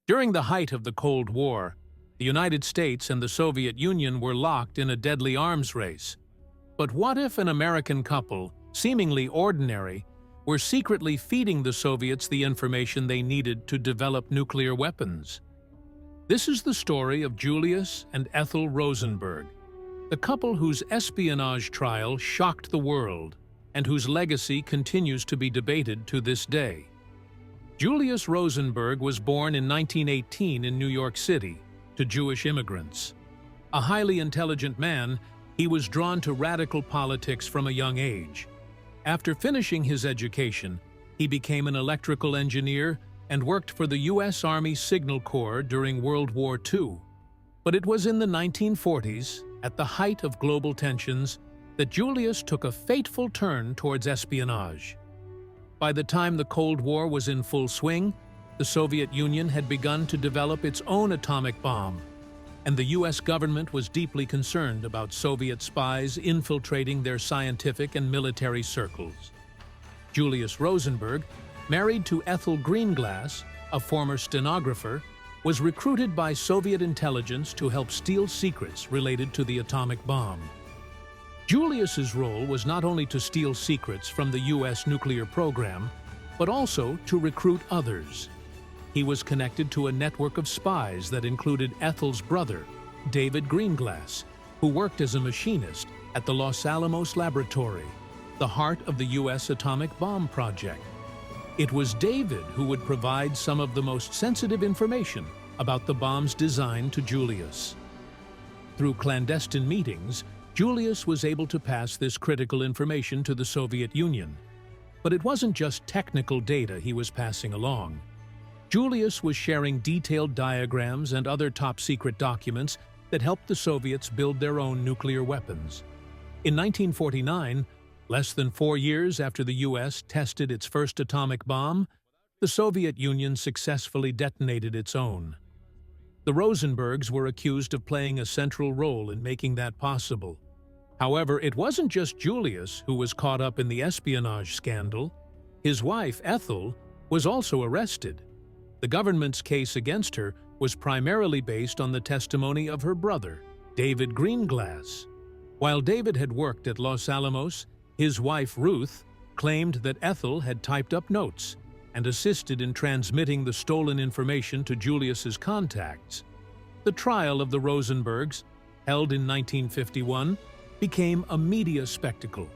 During the height of the Cold War, the United States and the Soviet Union were locked in a deadly arms race. But what if an American couple, seemingly ordinary, were secretly feeding the Soviets the information they needed to develop nuclear weapons? This is the story of Julius and Ethel Rosenberg, the couple whose espionage trial shocked the world and whose legacy continues to be debated to this day. Julius Rosenberg was born in 1918 in New York City to Jewish immigrants. A highly intelligent man, he was drawn to radical politics from a young age. After finishing his education, he became an electrical engineer and worked for the U.S. Army Signal Corps during World War II. But it was in the 1940s, at the height of global tensions, that Julius took a fateful turn towards espionage. By the time the Cold War was in full swing, the Soviet Union had begun to develop its own atomic bomb, and the U.S. government was deeply concerned about Soviet spies infiltrating their scientific and military circles. Julius Rosenberg, married to Ethel Greenglass, a former stenographer, was recruited by Soviet intelligence to help steal secrets related to the atomic bomb. Julius's role was not only to steal secrets from the U.S. nuclear program, but also to recruit others. He was connected to a network of spies that included Ethel's brother, David Greenglass, who worked as a machinist at the Los Alamos Laboratory, the heart of the U.S. atomic bomb project. It was David who would provide some of the most sensitive information about the bomb's design to Julius. Through clandestine meetings, Julius was able to pass this critical information to the Soviet Union. But it wasn't just technical data he was passing along. Julius was sharing detailed diagrams and other top-secret documents that helped the Soviets build their own nuclear weapons. In 1949, less than 4 years after the U.S. tested its first atomic bomb, the Soviet Union successfully detonated its own. The Rosenbergs were accused of playing a central role in making that possible. However, it wasn't just Julius who was caught up in the espionage scandal. His wife, Ethel, was also arrested. The government's case against her was primarily based on the testimony of her brother, David Greenglass. While David had worked at Los Alamos, his wife, Ruth, claimed that Ethel had typed up notes and assisted in transmitting the stolen information to Julius's contacts. The trial of the Rosenbergs, held in 1951, became a media spectacle.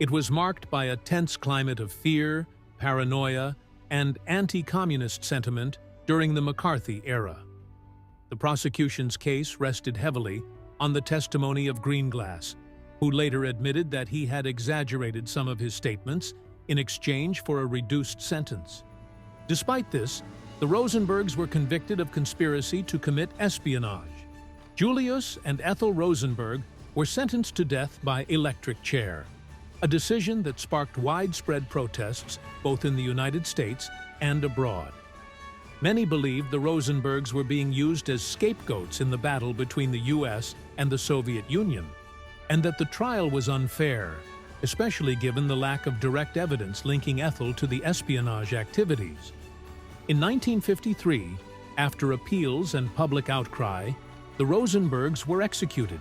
It was marked by a tense climate of fear, paranoia, and anti-communist sentiment during the McCarthy era. The prosecution's case rested heavily on the testimony of Greenglass, who later admitted that he had exaggerated some of his statements in exchange for a reduced sentence. Despite this, the Rosenbergs were convicted of conspiracy to commit espionage. Julius and Ethel Rosenberg were sentenced to death by electric chair, a decision that sparked widespread protests both in the United States and abroad. Many believed the Rosenbergs were being used as scapegoats in the battle between the U.S. and the Soviet Union, and that the trial was unfair, especially given the lack of direct evidence linking Ethel to the espionage activities. In 1953, after appeals and public outcry, the Rosenbergs were executed.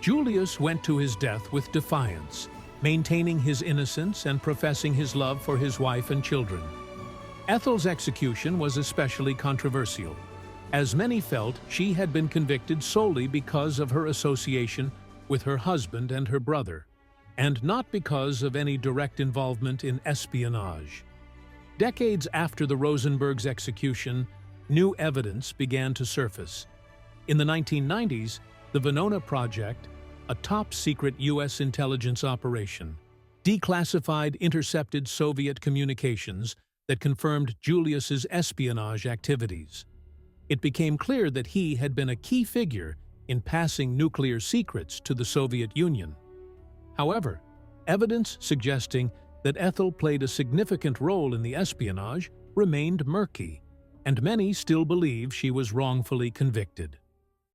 Julius went to his death with defiance, maintaining his innocence and professing his love for his wife and children. Ethel's execution was especially controversial, as many felt she had been convicted solely because of her association with her husband and her brother, and not because of any direct involvement in espionage. Decades after the Rosenbergs' execution, new evidence began to surface. In the 1990s, the Venona Project, a top-secret U.S. intelligence operation, declassified intercepted Soviet communications that confirmed Julius's espionage activities. It became clear that he had been a key figure in passing nuclear secrets to the Soviet Union. However, evidence suggesting that Ethel played a significant role in the espionage remained murky, and many still believe she was wrongfully convicted.